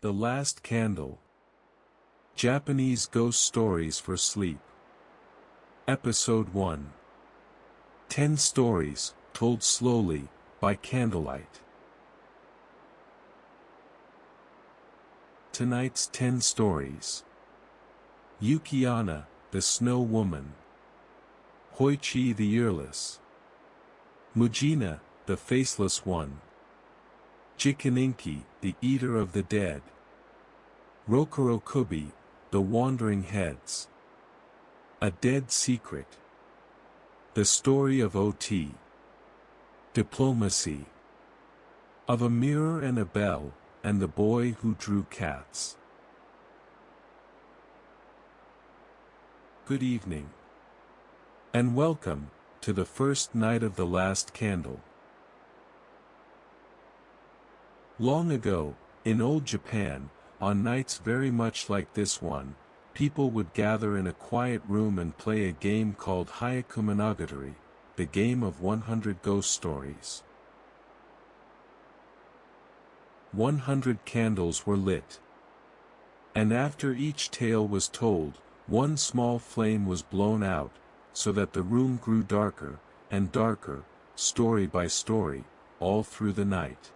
The Last Candle. Japanese Ghost Stories for Sleep. Episode 1. 10 Stories, Told Slowly, by Candlelight. Tonight's 10 stories. Yuki-Onna, the Snow Woman. Hoichi the Earless. Mujina, the Faceless One. Jikininki, the Eater of the Dead. Rokurokubi, the Wandering Heads. A Dead Secret. The Story of O-Tei. Diplomacy. Of a Mirror and a Bell, and the Boy Who Drew Cats. Good evening. And welcome, to the first night of The Last Candle. Long ago, in old Japan, on nights very much like this one, people would gather in a quiet room and play a game called Hyakumonogatari, the game of 100 ghost stories. 100 candles were lit. And after each tale was told, one small flame was blown out, so that the room grew darker, and darker, story by story, all through the night.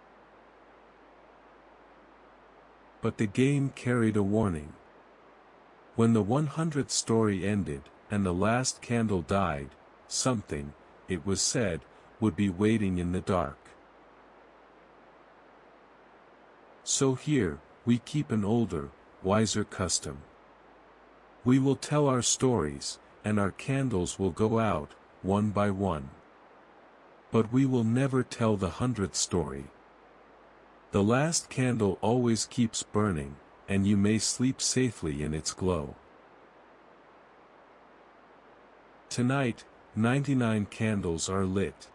But the game carried a warning. When the 100th story ended, and the last candle died, something, it was said, would be waiting in the dark. So here, we keep an older, wiser custom. We will tell our stories, and our candles will go out, one by one. But we will never tell the 100th story. The last candle always keeps burning, and you may sleep safely in its glow. Tonight, 99 candles are lit.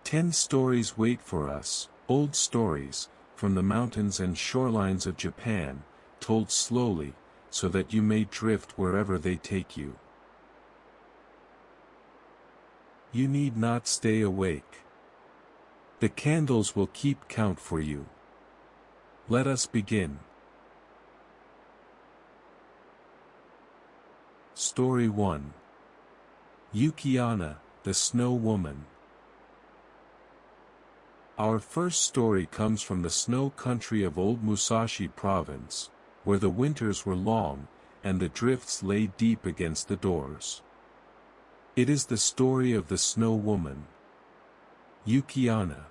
10 stories wait for us, old stories, from the mountains and shorelines of Japan, told slowly, so that you may drift wherever they take you. You need not stay awake. The candles will keep count for you. Let us begin. Story 1. Yuki-Onna, the Snow Woman. Our first story comes from the snow country of Old Musashi Province, where the winters were long, and the drifts lay deep against the doors. It is the story of the Snow Woman. Yuki-Onna.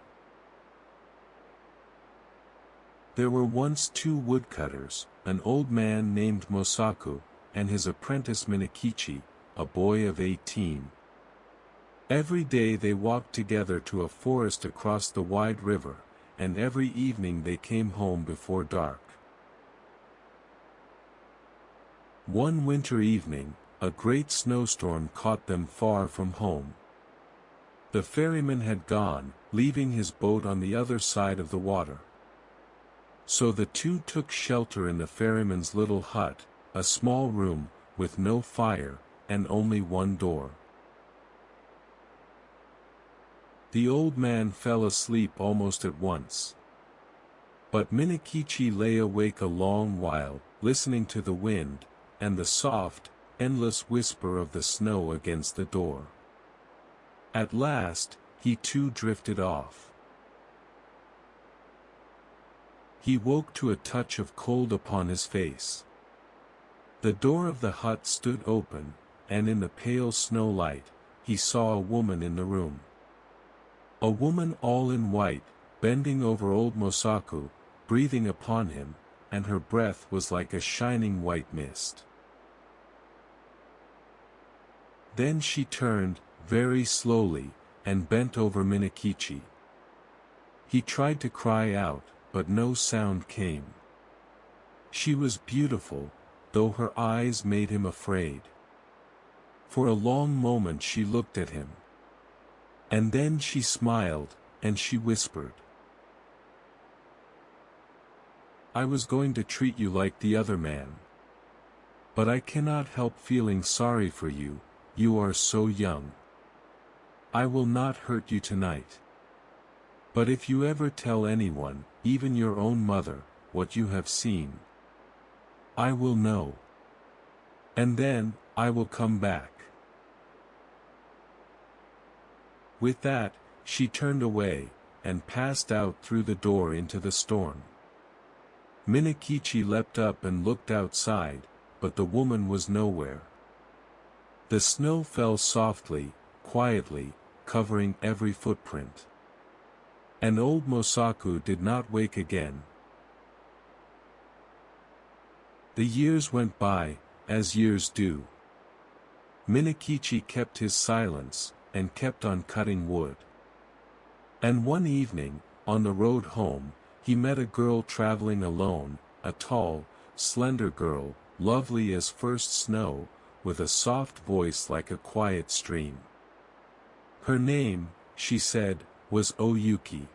There were once 2 woodcutters, an old man named Mosaku, and his apprentice Minakichi, a boy of 18. Every day they walked together to a forest across the wide river, and every evening they came home before dark. One winter evening, a great snowstorm caught them far from home. The ferryman had gone, leaving his boat on the other side of the water. So the 2 took shelter in the ferryman's little hut, a small room, with no fire, and only one door. The old man fell asleep almost at once. But Minakichi lay awake a long while, listening to the wind, and the soft, endless whisper of the snow against the door. At last, he too drifted off. He woke to a touch of cold upon his face. The door of the hut stood open, and in the pale snow light, he saw a woman in the room. A woman all in white, bending over old Mosaku, breathing upon him, and her breath was like a shining white mist. Then she turned, very slowly, and bent over Minakichi. He tried to cry out, but no sound came. She was beautiful, though her eyes made him afraid. For a long moment she looked at him. And then she smiled, and she whispered, "I was going to treat you like the other man. But I cannot help feeling sorry for you, you are so young. I will not hurt you tonight. But if you ever tell anyone, even your own mother, what you have seen. I will know. And then, I will come back. With that, she turned away, and passed out through the door into the storm. Minakichi leapt up and looked outside, but the woman was nowhere. The snow fell softly, quietly, covering every footprint. And old Mosaku did not wake again. The years went by, as years do. Minakichi kept his silence, and kept on cutting wood. And one evening, on the road home, he met a girl traveling alone, a tall, slender girl, lovely as first snow, with a soft voice like a quiet stream. Her name, she said, was Oyuki.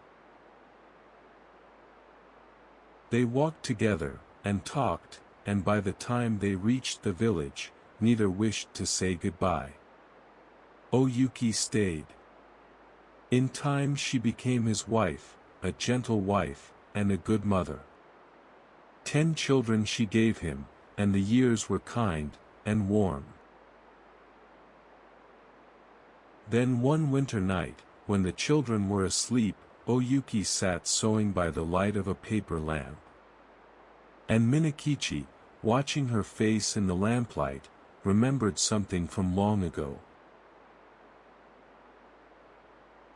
They walked together, and talked, and by the time they reached the village, neither wished to say goodbye. Oyuki stayed. In time she became his wife, a gentle wife, and a good mother. 10 children she gave him, and the years were kind, and warm. Then one winter night, when the children were asleep, Oyuki sat sewing by the light of a paper lamp. And Minakichi, watching her face in the lamplight, remembered something from long ago.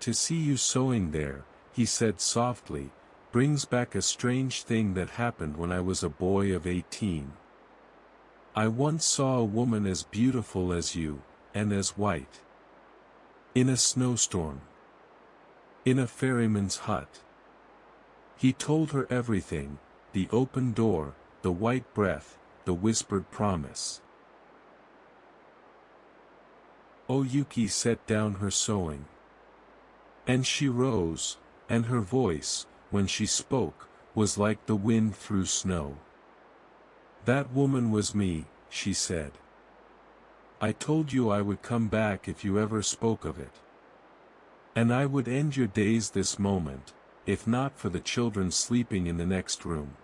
To see you sewing there, he said softly, brings back a strange thing that happened when I was a boy of 18. I once saw a woman as beautiful as you, and as white. In a snowstorm. In a ferryman's hut. He told her everything, the open door, the white breath, the whispered promise. Oyuki set down her sewing. And she rose, and her voice, when she spoke, was like the wind through snow. That woman was me, she said. I told you I would come back if you ever spoke of it. And I would end your days this moment, if not for the children sleeping in the next room.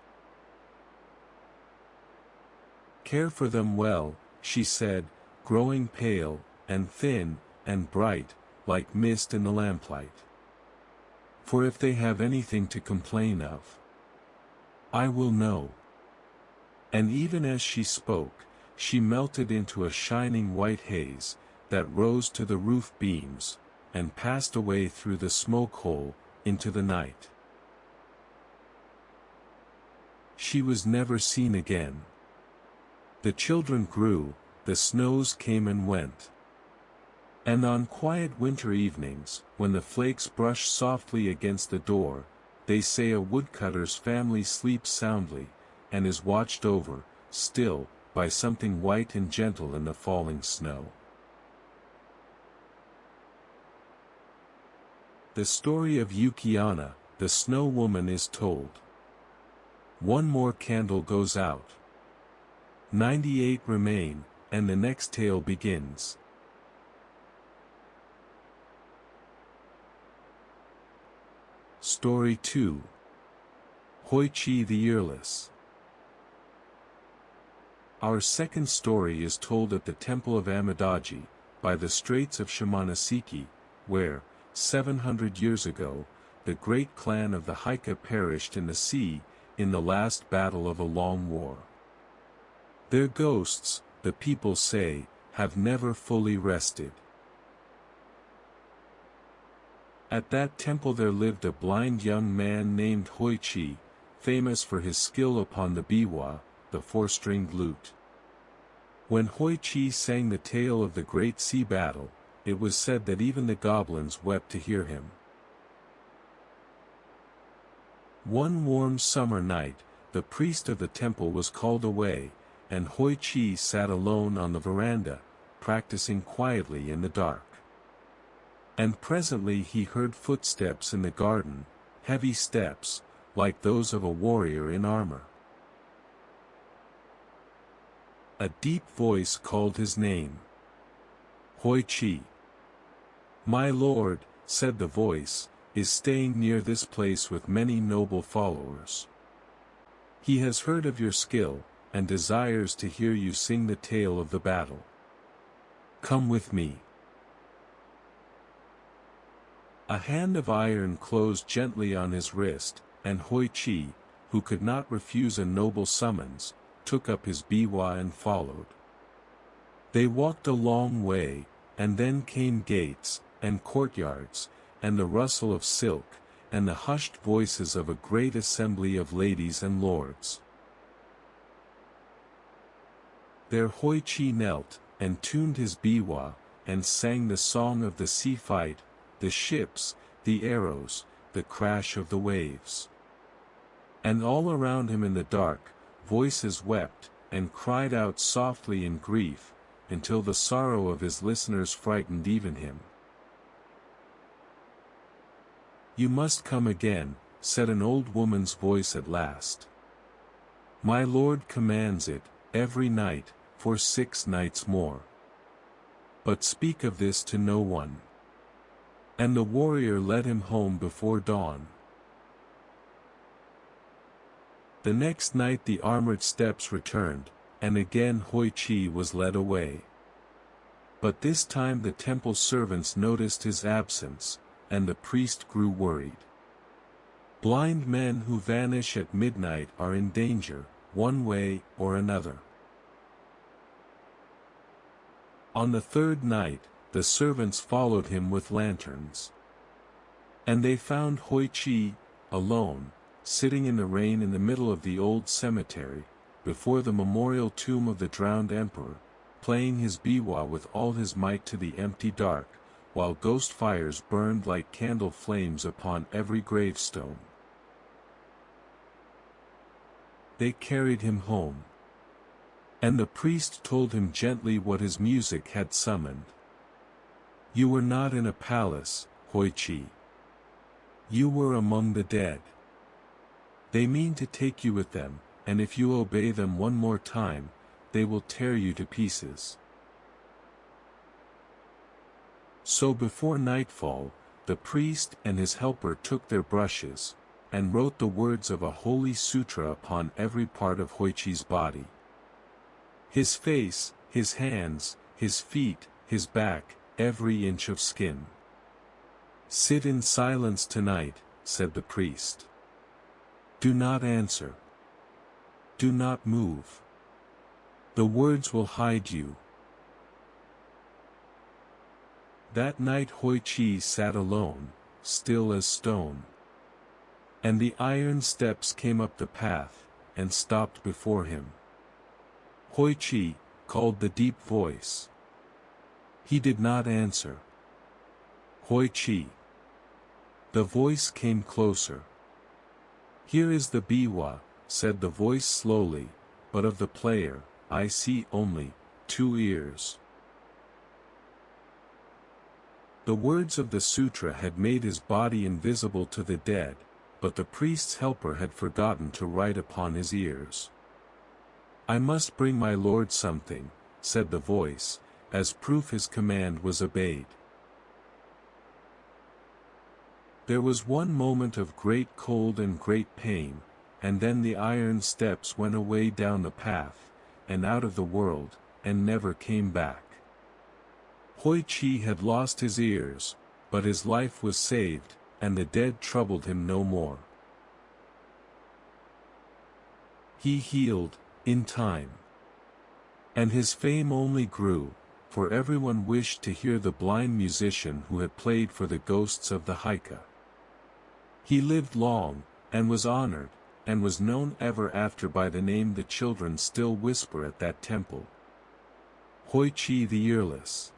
Care for them well, she said, growing pale, and thin, and bright, like mist in the lamplight. For if they have anything to complain of, I will know. And even as she spoke, she melted into a shining white haze, that rose to the roof beams, and passed away through the smoke hole, into the night. She was never seen again. The children grew, the snows came and went. And on quiet winter evenings, when the flakes brush softly against the door, they say a woodcutter's family sleeps soundly, and is watched over, still, by something white and gentle in the falling snow. The story of Yuki-Onna, the snow woman, is told. One more candle goes out. 98 remain, and the next tale begins. Story 2. Hoichi the Earless. Our second story is told at the temple of Amidaji, by the Straits of Shimonoseki, where, 700 years ago, the great clan of the Haika perished in the sea, in the last battle of a long war. Their ghosts, the people say, have never fully rested. At that temple there lived a blind young man named Hoichi, famous for his skill upon the biwa, the 4-stringed lute. When Hoichi sang the tale of the great sea battle, it was said that even the goblins wept to hear him. One warm summer night, the priest of the temple was called away, and Hoichi sat alone on the veranda, practicing quietly in the dark. And presently he heard footsteps in the garden, heavy steps, like those of a warrior in armor. A deep voice called his name. Hoichi. My lord, said the voice, is staying near this place with many noble followers. He has heard of your skill, and desires to hear you sing the tale of the battle. Come with me. A hand of iron closed gently on his wrist, and Hoichi, who could not refuse a noble summons, took up his biwa and followed. They walked a long way, and then came gates, and courtyards, and the rustle of silk, and the hushed voices of a great assembly of ladies and lords. There Hoichi knelt, and tuned his biwa, and sang the song of the sea fight, the ships, the arrows, the crash of the waves. And all around him in the dark, voices wept, and cried out softly in grief, until the sorrow of his listeners frightened even him. You must come again, said an old woman's voice at last. My lord commands it, every night, for 6 nights more. But speak of this to no one. And the warrior led him home before dawn. The next night the armored steps returned, and again Hoichi was led away. But this time the temple servants noticed his absence, and the priest grew worried. Blind men who vanish at midnight are in danger, one way or another. On the 3rd night, the servants followed him with lanterns. And they found Hoichi, alone, sitting in the rain in the middle of the old cemetery, before the memorial tomb of the drowned emperor, playing his biwa with all his might to the empty dark, while ghost fires burned like candle flames upon every gravestone. They carried him home. And the priest told him gently what his music had summoned. You were not in a palace, Hoichi. You were among the dead. They mean to take you with them, and if you obey them one more time, they will tear you to pieces. So before nightfall, the priest and his helper took their brushes, and wrote the words of a holy sutra upon every part of Hoichi's body. His face, his hands, his feet, his back, every inch of skin. Sit in silence tonight, said the priest. Do not answer. Do not move. The words will hide you. That night Hoichi sat alone, still as stone. And the iron steps came up the path, and stopped before him. Hoichi, called the deep voice. He did not answer. Hoichi. The voice came closer. Here is the biwa, said the voice slowly, but of the player, I see only 2 ears. The words of the sutra had made his body invisible to the dead, but the priest's helper had forgotten to write upon his ears. I must bring my lord something, said the voice, as proof his command was obeyed. There was one moment of great cold and great pain, and then the iron steps went away down the path, and out of the world, and never came back. Hoichi had lost his ears, but his life was saved, and the dead troubled him no more. He healed, in time. And his fame only grew, for everyone wished to hear the blind musician who had played for the ghosts of the Hyakumonogatari. He lived long, and was honored, and was known ever after by the name the children still whisper at that temple. Hoichi the Earless.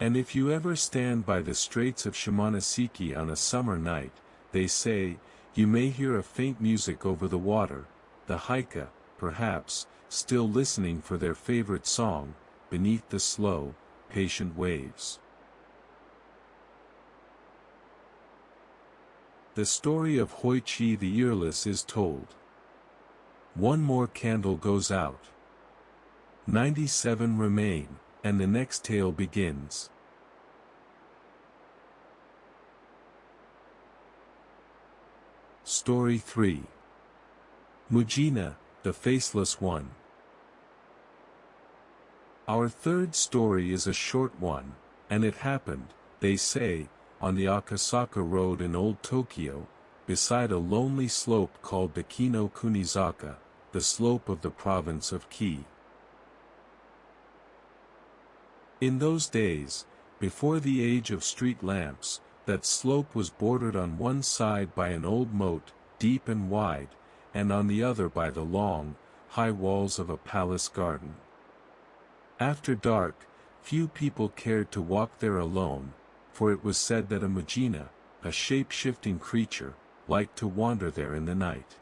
And if you ever stand by the straits of Shimonoseki on a summer night, they say, you may hear a faint music over the water, the Hyakumonogatari, perhaps, still listening for their favorite song, beneath the slow, patient waves. The story of Hoichi the Earless is told. One more candle goes out. 97 remain, and the next tale begins. Story 3. Mujina, the Faceless One. Our third story is a short one, and it happened, they say, on the Akasaka Road in Old Tokyo, beside a lonely slope called the Kino Kunizaka, the slope of the province of Ki. In those days, before the age of street lamps, that slope was bordered on one side by an old moat, deep and wide, and on the other by the long, high walls of a palace garden. After dark, few people cared to walk there alone, for it was said that a Mujina, a shape-shifting creature, liked to wander there in the night.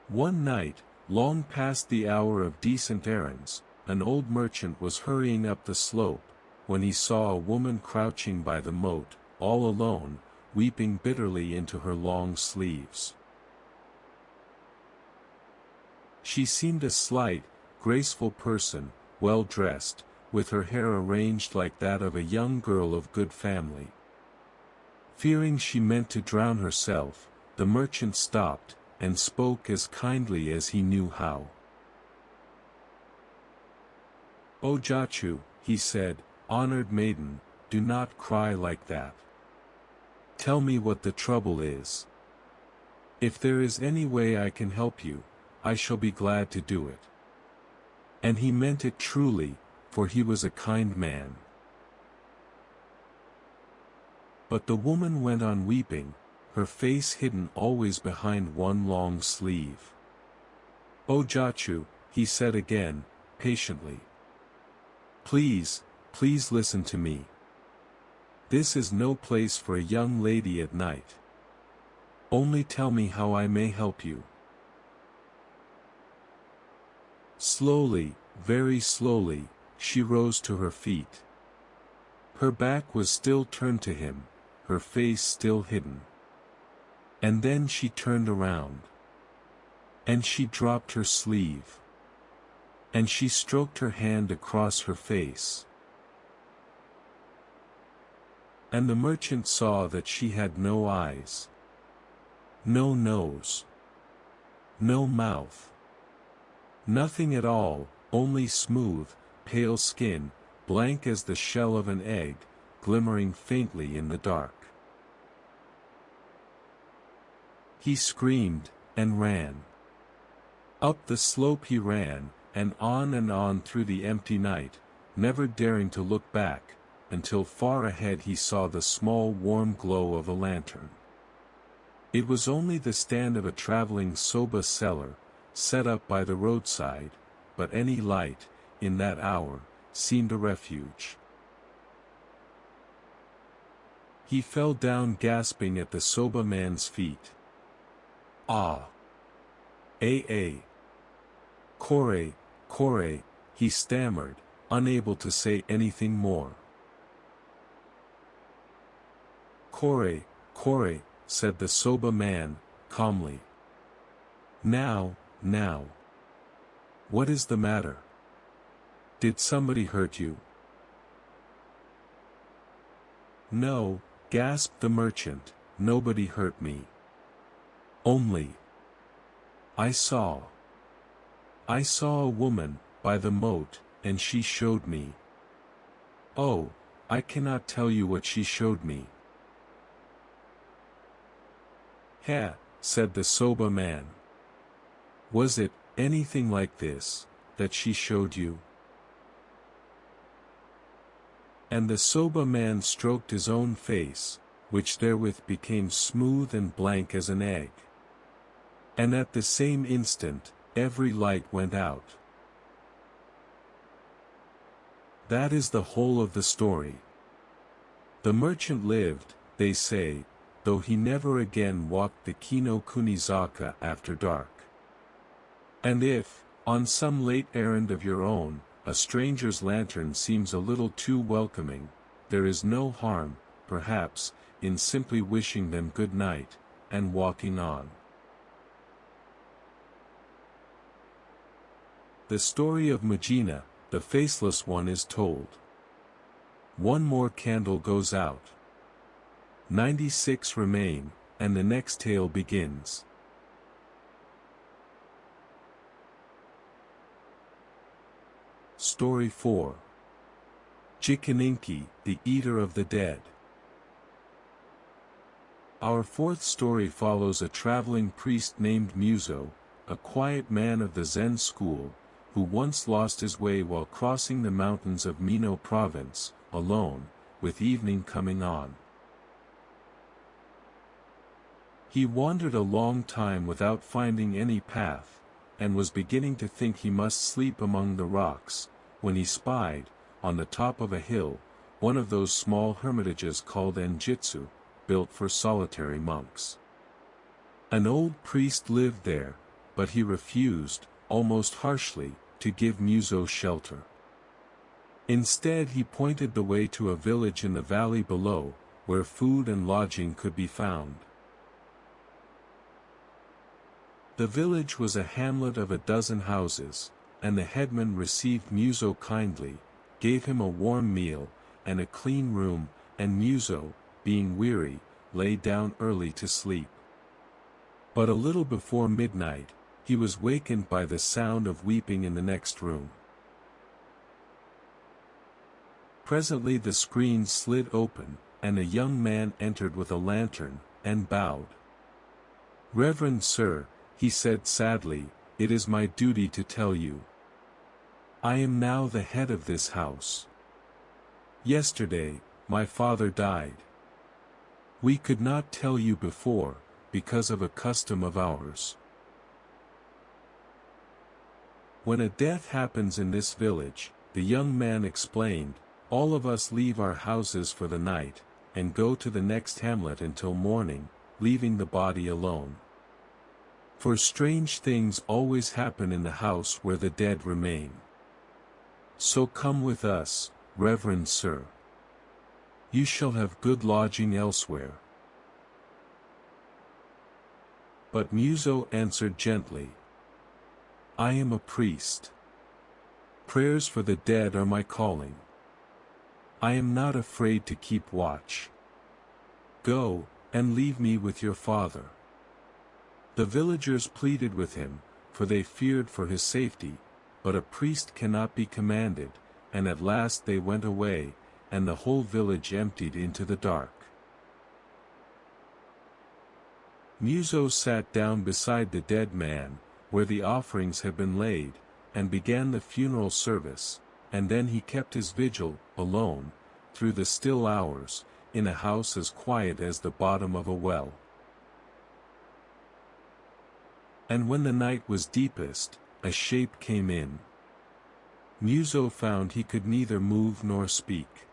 One night, long past the hour of decent errands, an old merchant was hurrying up the slope, when he saw a woman crouching by the moat, all alone, weeping bitterly into her long sleeves. She seemed a slight, graceful person, well dressed, with her hair arranged like that of a young girl of good family. Fearing she meant to drown herself, the merchant stopped, and spoke as kindly as he knew how. "Ojachu," he said, "honored maiden, do not cry like that. Tell me what the trouble is. If there is any way I can help you, I shall be glad to do it." And he meant it truly, for he was a kind man. But the woman went on weeping, her face hidden always behind one long sleeve. "Ojachu," he said again, patiently. Please listen to me. This is no place for a young lady at night. Only tell me how I may help you." Slowly, very slowly, she rose to her feet. Her back was still turned to him, her face still hidden. And then she turned around. And she dropped her sleeve. And she stroked her hand across her face. And the merchant saw that she had no eyes, no nose, no mouth. Nothing at all, only smooth, pale skin, blank as the shell of an egg, glimmering faintly in the dark. He screamed, and ran. Up the slope he ran, and on through the empty night, never daring to look back, until far ahead he saw the small warm glow of a lantern. It was only the stand of a traveling soba seller, set up by the roadside, but any light, in that hour, seemed a refuge. He fell down gasping at the soba man's feet. "Ah! Kore, he stammered, unable to say anything more. Kore, said the soba man, calmly. Now. What is the matter? Did somebody hurt you?" "No," gasped the merchant, "nobody hurt me. Only I saw a woman, by the moat, and she showed me. Oh, I cannot tell you what she showed me." "Heh," said the soba man. "Was it anything like this, that she showed you?" And the soba man stroked his own face, which therewith became smooth and blank as an egg. And at the same instant, every light went out. That is the whole of the story. The merchant lived, they say, though he never again walked the Kino Kunizaka after dark. And if, on some late errand of your own, a stranger's lantern seems a little too welcoming, there is no harm, perhaps, in simply wishing them good night, and walking on. The story of Mujina, the Faceless One, is told. One more candle goes out. 96 remain, and the next tale begins. Story 4. Jikininki, the Eater of the Dead. Our fourth story follows a traveling priest named Muzo, a quiet man of the Zen school, who once lost his way while crossing the mountains of Mino province, alone, with evening coming on. He wandered a long time without finding any path, and was beginning to think he must sleep among the rocks, when he spied, on the top of a hill, one of those small hermitages called enjitsu, built for solitary monks. An old priest lived there, but he refused, almost harshly, to give Muzo shelter. Instead he pointed the way to a village in the valley below, where food and lodging could be found. The village was a hamlet of a dozen houses, and the headman received Muzo kindly, gave him a warm meal, and a clean room, and Muzo, being weary, lay down early to sleep. But a little before midnight, he was wakened by the sound of weeping in the next room. Presently the screen slid open, and a young man entered with a lantern, and bowed. "Reverend sir," he said sadly, "it is my duty to tell you. I am now the head of this house. Yesterday, my father died. We could not tell you before, because of a custom of ours. When a death happens in this village," the young man explained, "all of us leave our houses for the night, and go to the next hamlet until morning, leaving the body alone. For strange things always happen in the house where the dead remain. So come with us, reverend sir. You shall have good lodging elsewhere." But Muzo answered gently, "I am a priest. Prayers for the dead are my calling. I am not afraid to keep watch. Go, and leave me with your father." The villagers pleaded with him, for they feared for his safety, but a priest cannot be commanded, and at last they went away, and the whole village emptied into the dark. Muzo sat down beside the dead man, where the offerings had been laid, and began the funeral service, and then he kept his vigil, alone, through the still hours, in a house as quiet as the bottom of a well. And when the night was deepest, a shape came in. Muzo found he could neither move nor speak.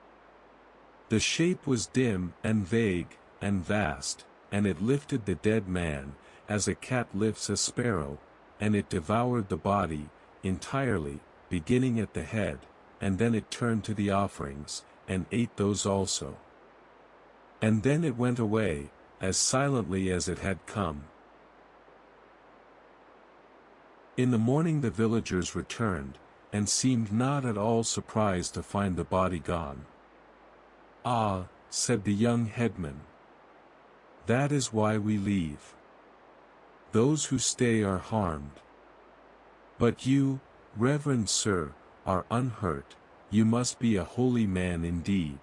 The shape was dim, and vague, and vast, and it lifted the dead man, as a cat lifts a sparrow, and it devoured the body, entirely, beginning at the head, and then it turned to the offerings, and ate those also. And then it went away, as silently as it had come. In the morning the villagers returned, and seemed not at all surprised to find the body gone. "Ah," said the young headman. "That is why we leave. Those who stay are harmed. But you, reverend sir, are unhurt. You must be a holy man indeed."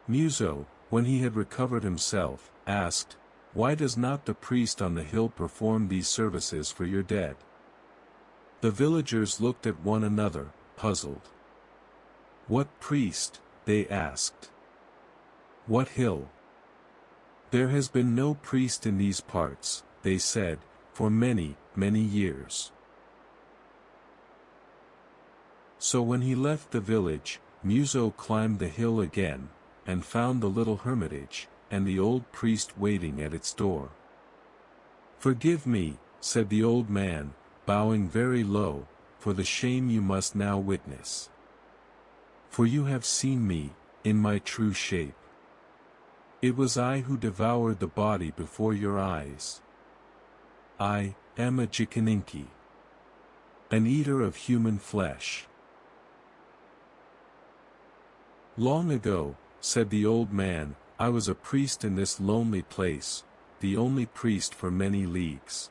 Muzo, when he had recovered himself, asked, "Why does not the priest on the hill perform these services for your dead?" The villagers looked at one another, puzzled. "What priest?" they asked. "What hill?" "There has been no priest in these parts," they said, "for many, many years." So when he left the village, Muzo climbed the hill again, and found the little hermitage, and the old priest waiting at its door. "Forgive me," said the old man, bowing very low, "for the shame you must now witness. For you have seen me, in my true shape. It was I who devoured the body before your eyes. I am a Jikininki, an eater of human flesh. Long ago, said the old man, I was a priest in this lonely place, the only priest for many leagues.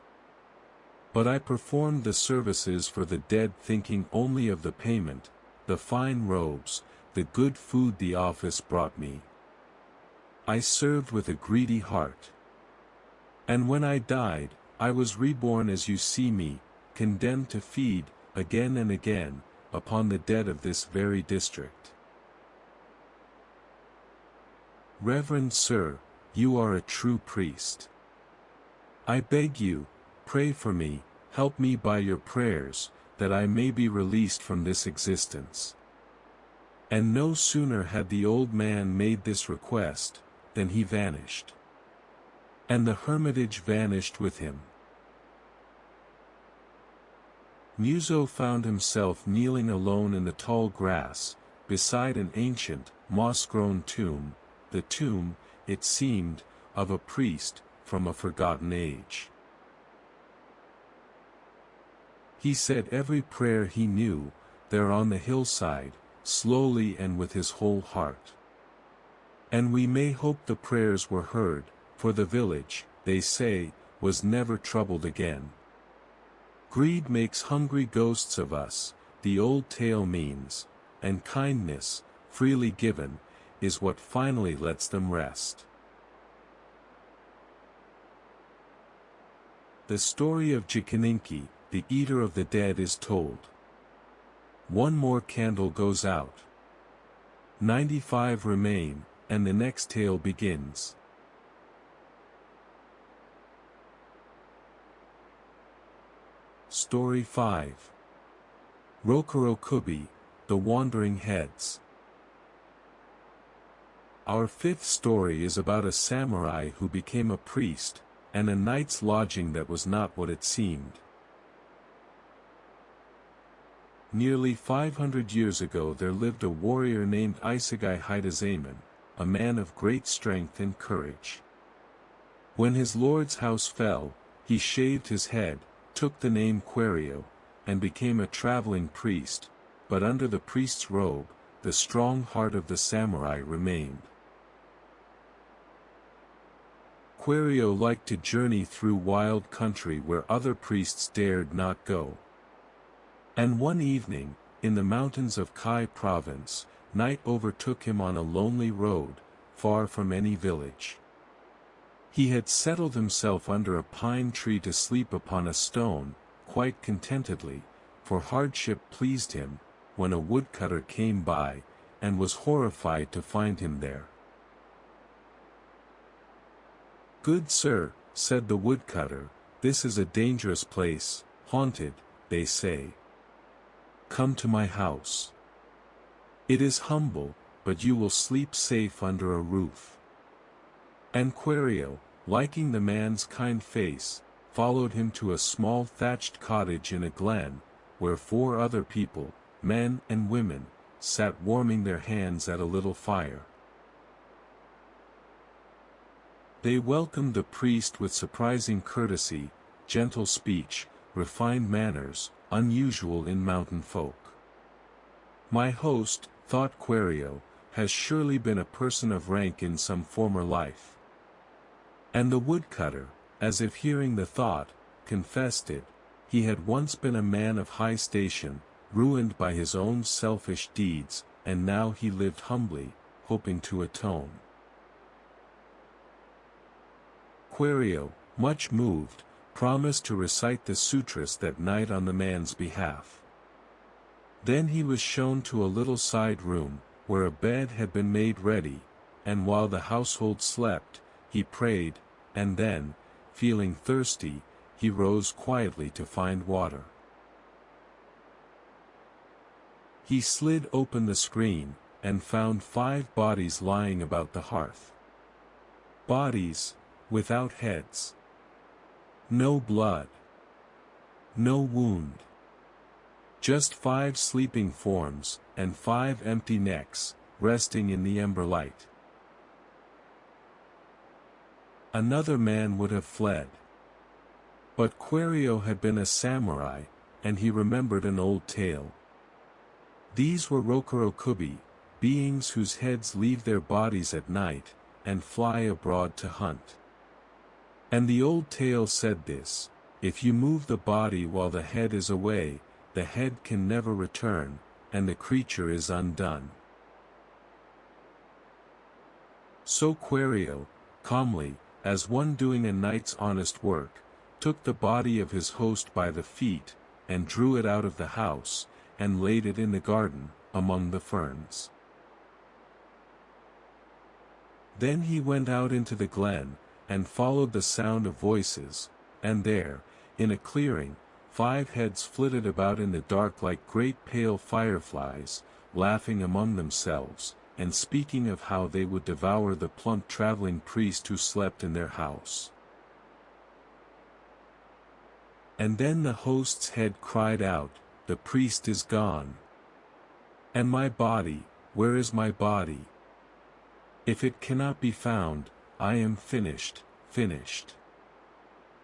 But I performed the services for the dead thinking only of the payment, the fine robes, the good food the office brought me. I served with a greedy heart. And when I died, I was reborn as you see me, condemned to feed, again and again, upon the dead of this very district. Reverend Sir, you are a true priest. I beg you, pray for me, help me by your prayers, that I may be released from this existence. And no sooner had the old man made this request, than he vanished. And the hermitage vanished with him. Muzo found himself kneeling alone in the tall grass, beside an ancient, moss-grown tomb, the tomb, it seemed, of a priest, from a forgotten age. He said every prayer he knew, there on the hillside, slowly and with his whole heart. And we may hope the prayers were heard, for the village, they say, was never troubled again. Greed makes hungry ghosts of us, the old tale means, and kindness, freely given, is what finally lets them rest. The story of Jikininki, the eater of the dead, is told. One more candle goes out. 95 remain, and the next tale begins. Story 5. Rokurokubi, the Wandering Heads. Our fifth story is about a samurai who became a priest, and a night's lodging that was not what it seemed. Nearly 500 years ago there lived a warrior named Isegai Hidezaemon, a man of great strength and courage. When his lord's house fell, he shaved his head, took the name Quario, and became a traveling priest, but under the priest's robe, the strong heart of the samurai remained. Quario liked to journey through wild country where other priests dared not go. And one evening, in the mountains of Kai province, night overtook him on a lonely road, far from any village. He had settled himself under a pine tree to sleep upon a stone, quite contentedly, for hardship pleased him, when a woodcutter came by, and was horrified to find him there. "Good sir," said the woodcutter, "this is a dangerous place, haunted, they say. Come to my house. It is humble, but you will sleep safe under a roof." And Quario, liking the man's kind face, followed him to a small thatched cottage in a glen, where 4 other people, men and women, sat warming their hands at a little fire. They welcomed the priest with surprising courtesy, gentle speech, refined manners, unusual in mountain folk. "My host," thought Quario, "has surely been a person of rank in some former life." And the woodcutter, as if hearing the thought, confessed it. He had once been a man of high station, ruined by his own selfish deeds, and now he lived humbly, hoping to atone. Quario, much moved, promised to recite the sutras that night on the man's behalf. Then he was shown to a little side room, where a bed had been made ready, and while the household slept, he prayed, and then, feeling thirsty, he rose quietly to find water. He slid open the screen, and found 5 bodies lying about the hearth. Bodies, without heads. No blood. No wound. Just 5 sleeping forms, and 5 empty necks, resting in the ember light. Another man would have fled. But Quario had been a samurai, and he remembered an old tale. These were Rokurokubi, beings whose heads leave their bodies at night, and fly abroad to hunt. And the old tale said this: if you move the body while the head is away, the head can never return, and the creature is undone. So Quario, calmly, as one doing a night's honest work, took the body of his host by the feet, and drew it out of the house, and laid it in the garden, among the ferns. Then he went out into the glen, and followed the sound of voices, and there, in a clearing, 5 heads flitted about in the dark like great pale fireflies, laughing among themselves, and speaking of how they would devour the plump traveling priest who slept in their house. And then the host's head cried out, "The priest is gone. And my body, where is my body? If it cannot be found, I am finished, finished."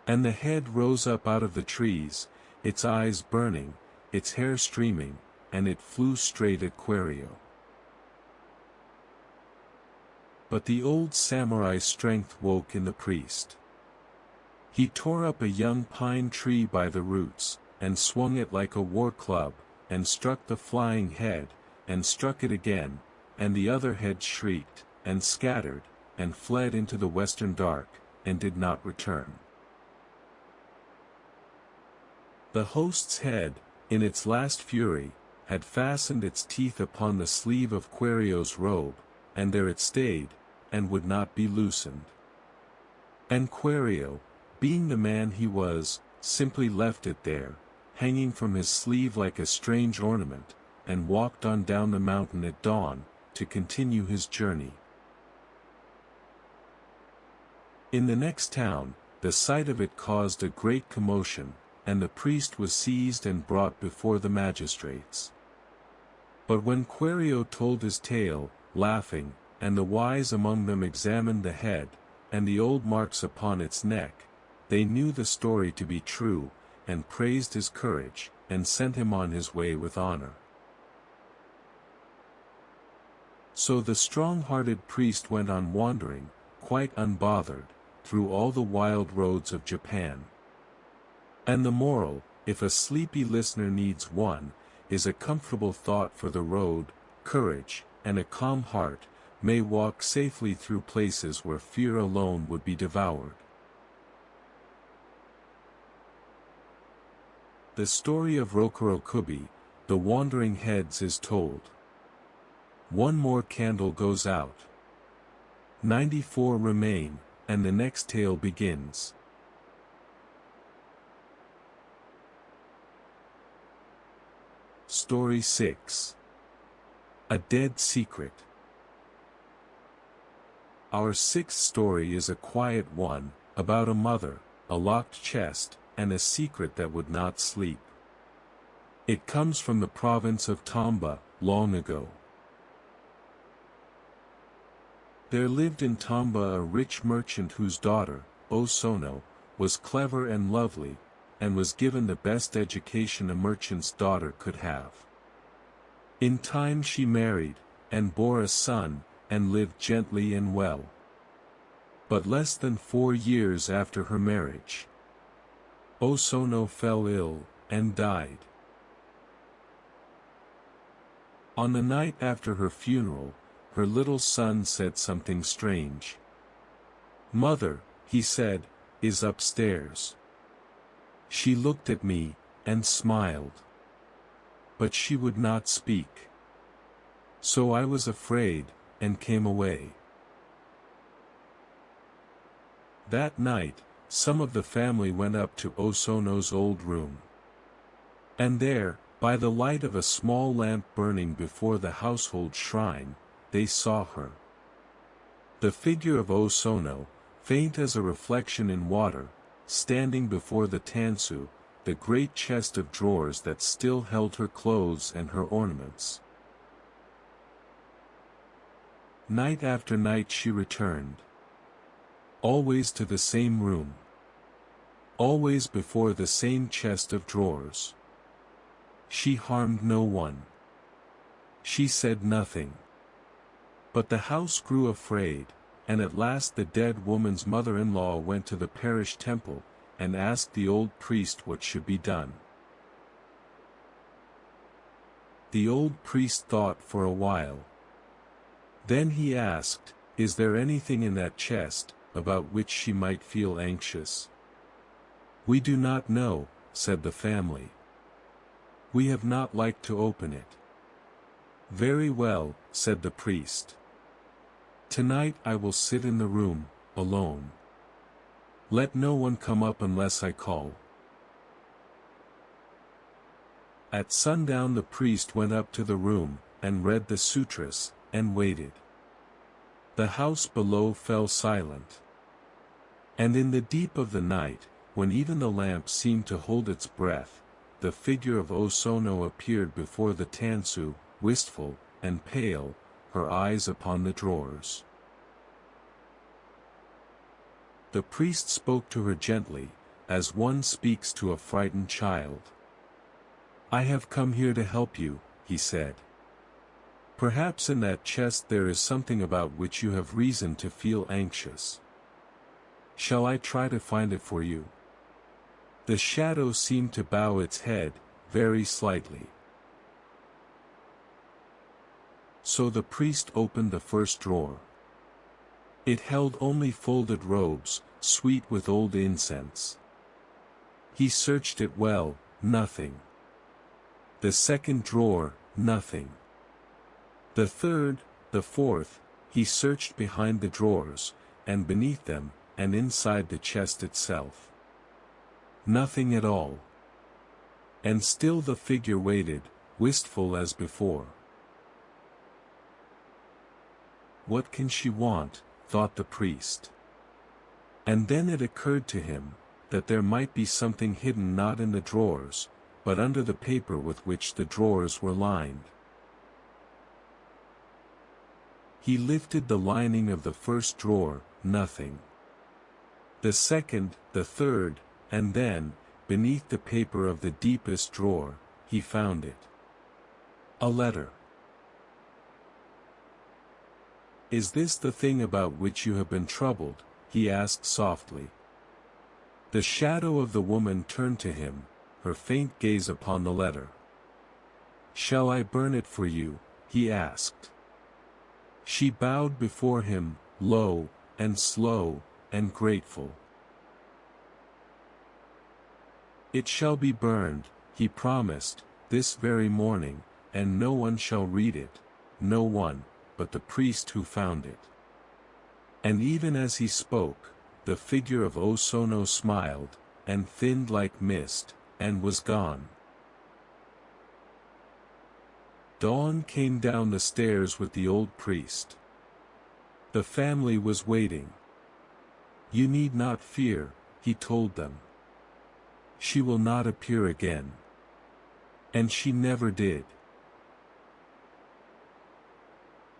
And the head rose up out of the trees, its eyes burning, its hair streaming, and it flew straight at Quario. But the old samurai's strength woke in the priest. He tore up a young pine tree by the roots, and swung it like a war club, and struck the flying head, and struck it again, and the other head shrieked, and scattered, and fled into the western dark, and did not return. The host's head, in its last fury, had fastened its teeth upon the sleeve of Quario's robe, and there it stayed, and would not be loosened. And Quario, being the man he was, simply left it there, hanging from his sleeve like a strange ornament, and walked on down the mountain at dawn, to continue his journey. In the next town, the sight of it caused a great commotion, and the priest was seized and brought before the magistrates. But when Quario told his tale, laughing, and the wise among them examined the head, and the old marks upon its neck, they knew the story to be true, and praised his courage, and sent him on his way with honor. So the strong-hearted priest went on wandering, quite unbothered, through all the wild roads of Japan. And the moral, if a sleepy listener needs one, is a comfortable thought for the road: courage, and a calm heart, may walk safely through places where fear alone would be devoured. The story of Rokurokubi, the wandering heads, is told. One more candle goes out. 94 remain, and the next tale begins. Story 6. A Dead Secret. Our 6th story is a quiet one, about a mother, a locked chest, and a secret that would not sleep. It comes from the province of Tamba, long ago. There lived in Tamba a rich merchant whose daughter, O-Sono, was clever and lovely, and was given the best education a merchant's daughter could have. In time she married, and bore a son, and lived gently and well. But less than 4 years after her marriage, O-Sono fell ill, and died. On the night after her funeral, her little son said something strange. "Mother," he said, "is upstairs." She looked at me, and smiled. But she would not speak. So I was afraid, and came away. That night, some of the family went up to O-Sono's old room. And there, by the light of a small lamp burning before the household shrine, they saw her. The figure of O-Sono, faint as a reflection in water, standing before the tansu, the great chest of drawers that still held her clothes and her ornaments. Night after night she returned. Always to the same room. Always before the same chest of drawers. She harmed no one. She said nothing. But the house grew afraid, and at last the dead woman's mother-in-law went to the parish temple, and asked the old priest what should be done. The old priest thought for a while. Then he asked, "Is there anything in that chest, about which she might feel anxious?" "We do not know," said the family. "We have not liked to open it." "Very well," said the priest. "Tonight I will sit in the room, alone. Let no one come up unless I call." At sundown the priest went up to the room, and read the sutras, and waited. The house below fell silent. And in the deep of the night, when even the lamp seemed to hold its breath, the figure of O-Sono appeared before the tansu, wistful, and pale, her eyes upon the drawers. The priest spoke to her gently, as one speaks to a frightened child. "I have come here to help you," he said. "Perhaps in that chest there is something about which you have reason to feel anxious. Shall I try to find it for you?" The shadow seemed to bow its head, very slightly. So the priest opened the first drawer. It held only folded robes, sweet with old incense. He searched it well, nothing. The second drawer, nothing. The third, the fourth, he searched behind the drawers, and beneath them, and inside the chest itself. Nothing at all. And still the figure waited, wistful as before. "What can she want?" thought the priest. And then it occurred to him, that there might be something hidden not in the drawers, but under the paper with which the drawers were lined. He lifted the lining of the first drawer, nothing. The second, the third, and then, beneath the paper of the deepest drawer, he found it. A letter. "Is this the thing about which you have been troubled?" he asked softly. The shadow of the woman turned to him, her faint gaze upon the letter. "Shall I burn it for you?" he asked. She bowed before him, low, and slow, and grateful. "It shall be burned," he promised, "this very morning, and no one shall read it, no one, but the priest who found it." And even as he spoke, the figure of O-Sono smiled, and thinned like mist, and was gone. Dawn came down the stairs with the old priest. The family was waiting. "You need not fear," he told them. "She will not appear again." And she never did.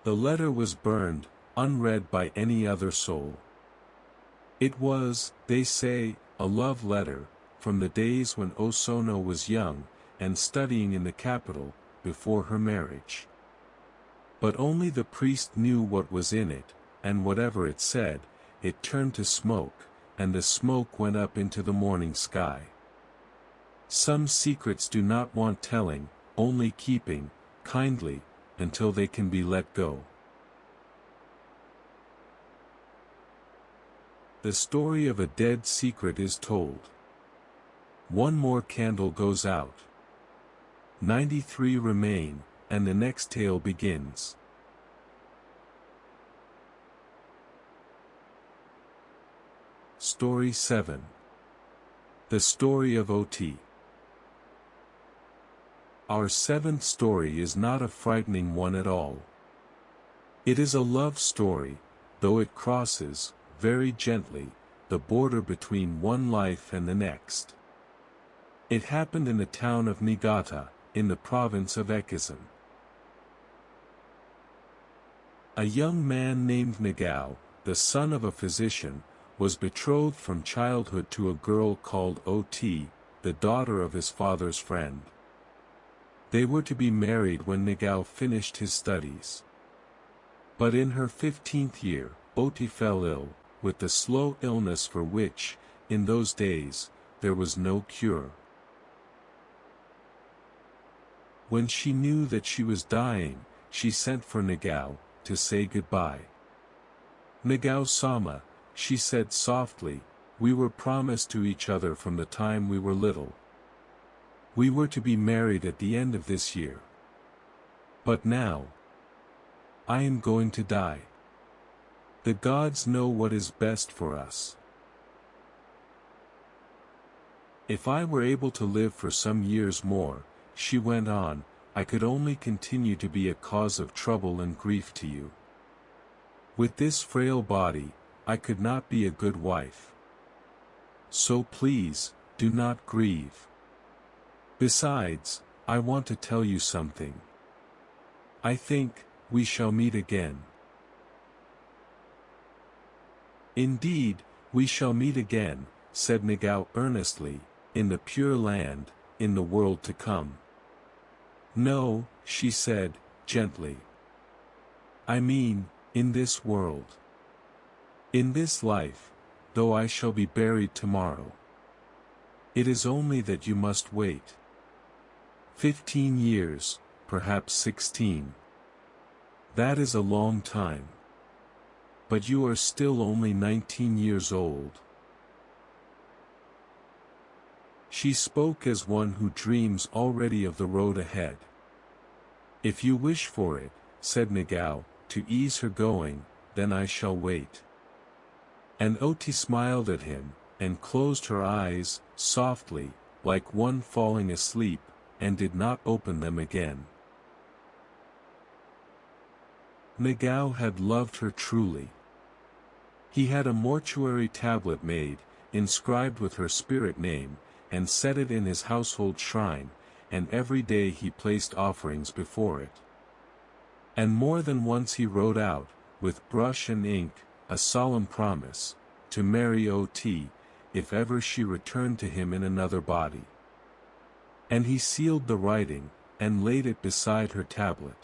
The letter was burned, unread by any other soul. It was, they say, a love letter, from the days when O-Sono was young, and studying in the capital, before her marriage. But only the priest knew what was in it, and whatever it said, it turned to smoke, and the smoke went up into the morning sky. Some secrets do not want telling, only keeping, kindly, until they can be let go. The story of a dead secret is told. One more candle goes out. 93 remain, and the next tale begins. Story 7. The Story of O-Tei. Our seventh story is not a frightening one at all. It is a love story, though it crosses, very gently, the border between one life and the next. It happened in the town of Niigata, in the province of Echizen. A young man named Nagao, the son of a physician, was betrothed from childhood to a girl called O-Tei, the daughter of his father's friend. They were to be married when Nagao finished his studies. But in her 15th year, O-Tei fell ill, with the slow illness for which, in those days, there was no cure. When she knew that she was dying, she sent for Nagao, to say goodbye. "Nagao-sama," she said softly, "we were promised to each other from the time we were little. We were to be married at the end of this year. But now, I am going to die. The gods know what is best for us. If I were able to live for some years more," she went on, "I could only continue to be a cause of trouble and grief to you. With this frail body, I could not be a good wife. So please, do not grieve. Besides, I want to tell you something. I think we shall meet again." "Indeed, we shall meet again," said Nagao earnestly, "in the Pure Land, in the world to come." "No," she said, gently. "I mean, in this world. In this life, though I shall be buried tomorrow. It is only that you must wait. 15 years, perhaps 16. That is a long time. But you are still only 19 years old." She spoke as one who dreams already of the road ahead. "If you wish for it," said Nagao, to ease her going, "then I shall wait." And O-Tei smiled at him, and closed her eyes, softly, like one falling asleep, and did not open them again. Nagao had loved her truly. He had a mortuary tablet made, inscribed with her spirit name, and set it in his household shrine, and every day he placed offerings before it. And more than once he wrote out, with brush and ink, a solemn promise, to marry O-Tei, if ever she returned to him in another body. And he sealed the writing, and laid it beside her tablet.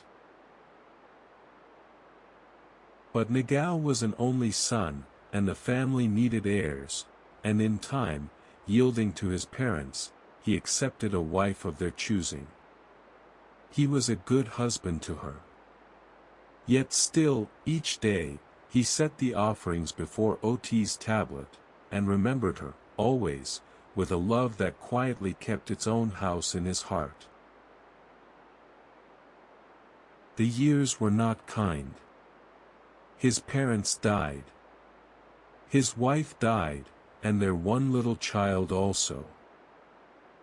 But Nagao was an only son, and the family needed heirs, and in time, yielding to his parents, he accepted a wife of their choosing. He was a good husband to her. Yet still, each day, he set the offerings before O-Tei's tablet, and remembered her, always, with a love that quietly kept its own house in his heart. The years were not kind. His parents died. His wife died, and their one little child also.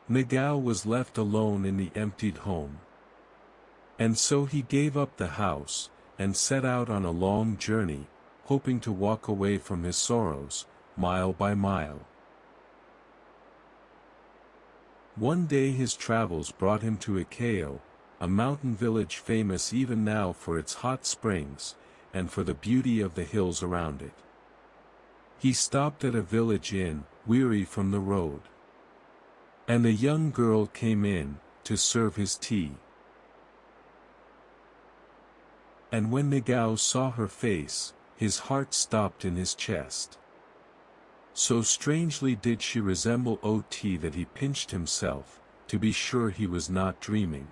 Nagao was left alone in the emptied home. And so he gave up the house, and set out on a long journey, hoping to walk away from his sorrows, mile by mile. One day his travels brought him to Ikeo, a mountain village famous even now for its hot springs, and for the beauty of the hills around it. He stopped at a village inn, weary from the road. And a young girl came in, to serve his tea. And when Nagao saw her face, his heart stopped in his chest. So strangely did she resemble O-Tei that he pinched himself, to be sure he was not dreaming.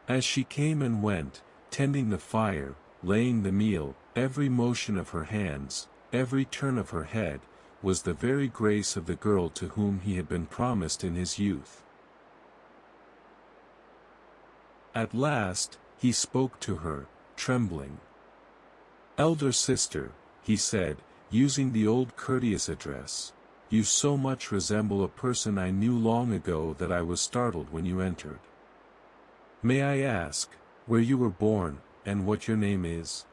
As she came and went, tending the fire, laying the meal, every motion of her hands, every turn of her head, was the very grace of the girl to whom he had been promised in his youth. At last, he spoke to her, trembling. "Elder sister," he said, using the old courteous address, "you so much resemble a person I knew long ago that I was startled when you entered. May I ask, where you were born, and what your name is?"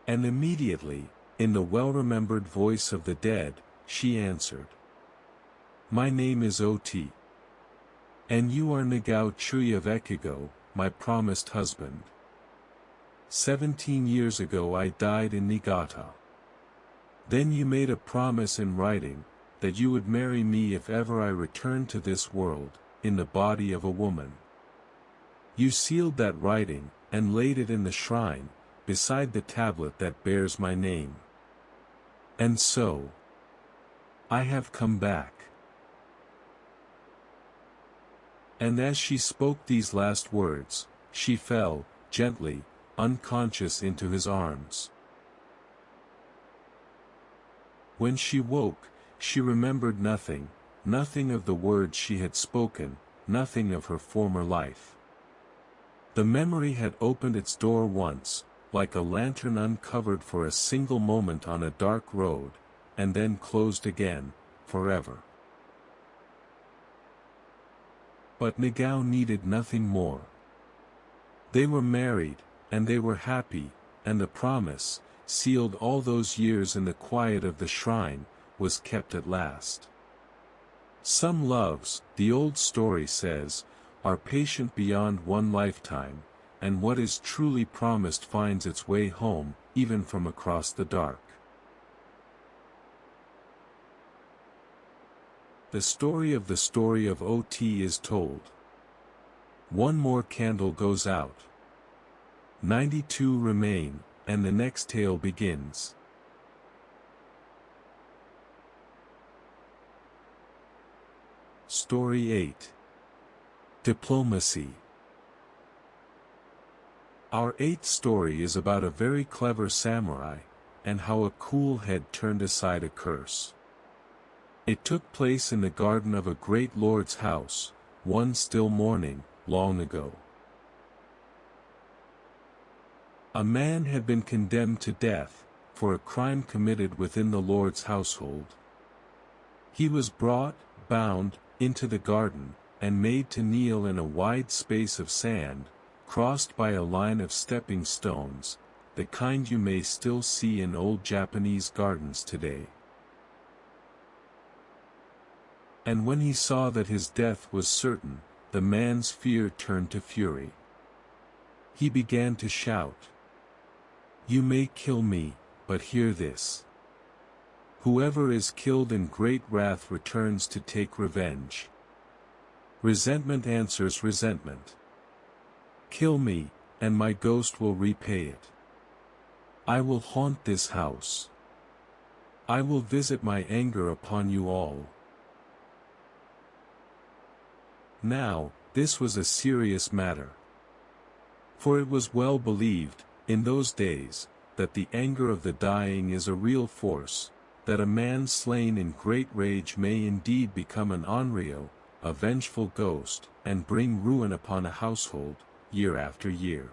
And immediately, in the well-remembered voice of the dead, she answered, "My name is O-Tei. And you are Nagao Chuya of Ekigo, my promised husband. 17 years ago I died in Niigata. Then you made a promise in writing, that you would marry me if ever I returned to this world, in the body of a woman. You sealed that writing, and laid it in the shrine, beside the tablet that bears my name. And so, I have come back." And as she spoke these last words, she fell, gently, unconscious into his arms. When she woke, she remembered nothing, nothing of the words she had spoken, nothing of her former life. The memory had opened its door once, like a lantern uncovered for a single moment on a dark road, and then closed again, forever. But Nagao needed nothing more. They were married, and they were happy, and the promise, sealed all those years in the quiet of the shrine, was kept at last. Some loves, the old story says, are patient beyond one lifetime, and what is truly promised finds its way home, even from across the dark. The story of O-Tei is told. One more candle goes out. 92 remain, and the next tale begins. Story 8. Diplomacy. Our eighth story is about a very clever samurai, and how a cool head turned aside a curse. It took place in the garden of a great lord's house, one still morning, long ago. A man had been condemned to death, for a crime committed within the lord's household. He was brought, bound, into the garden, and made to kneel in a wide space of sand, crossed by a line of stepping stones, the kind you may still see in old Japanese gardens today. And when he saw that his death was certain, the man's fear turned to fury. He began to shout, "You may kill me, but hear this. Whoever is killed in great wrath returns to take revenge. Resentment answers resentment. Kill me, and my ghost will repay it. I will haunt this house. I will visit my anger upon you all." Now, this was a serious matter. For it was well believed, in those days, that the anger of the dying is a real force, that a man slain in great rage may indeed become an onryo, a vengeful ghost, and bring ruin upon a household, year after year.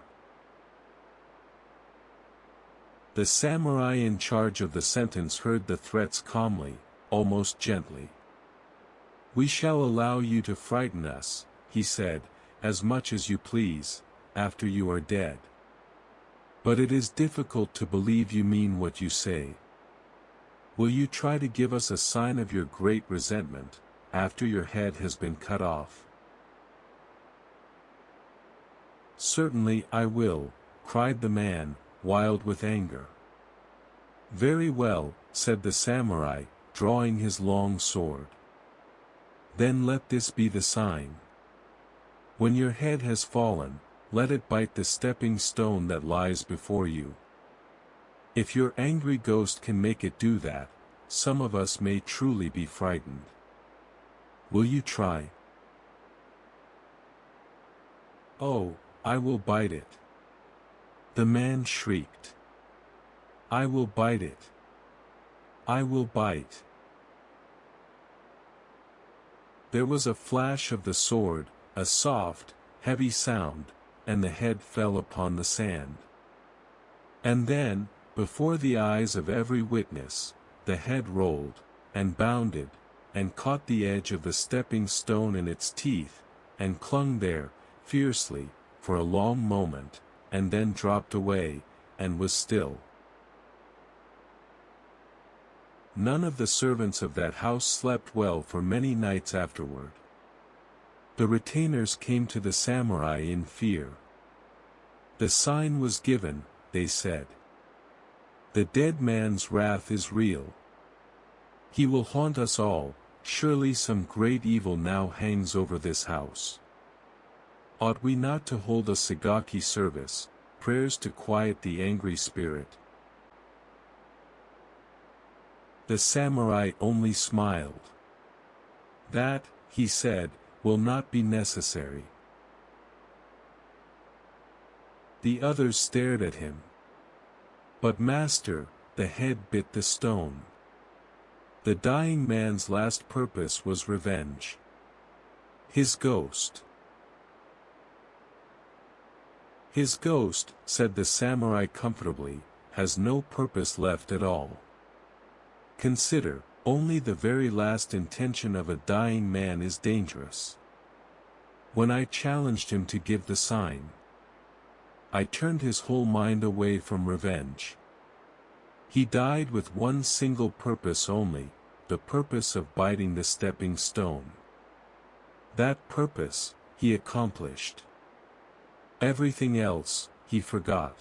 The samurai in charge of the sentence heard the threats calmly, almost gently. "We shall allow you to frighten us," he said, "as much as you please, after you are dead. But it is difficult to believe you mean what you say. Will you try to give us a sign of your great resentment, after your head has been cut off?" "Certainly I will," cried the man, wild with anger. "Very well," said the samurai, drawing his long sword. "Then let this be the sign. When your head has fallen, let it bite the stepping stone that lies before you. If your angry ghost can make it do that, some of us may truly be frightened. Will you try?" "Oh, I will bite it." The man shrieked. "I will bite it. I will bite." There was a flash of the sword, a soft, heavy sound, and the head fell upon the sand. And then, before the eyes of every witness, the head rolled, and bounded, and caught the edge of the stepping stone in its teeth, and clung there, fiercely, for a long moment, and then dropped away, and was still. None of the servants of that house slept well for many nights afterward. The retainers came to the samurai in fear. The sign was given, they said. The dead man's wrath is real. He will haunt us all, surely some great evil now hangs over this house. Ought we not to hold a Sagaki service, prayers to quiet the angry spirit? The samurai only smiled. That, he said, will not be necessary. The others stared at him. But master, the head bit the stone. The dying man's last purpose was revenge. His ghost. His ghost, said the samurai comfortably, has no purpose left at all. Consider, only the very last intention of a dying man is dangerous. When I challenged him to give the sign, I turned his whole mind away from revenge. He died with one single purpose only, the purpose of biting the stepping stone. That purpose, he accomplished. Everything else, he forgot.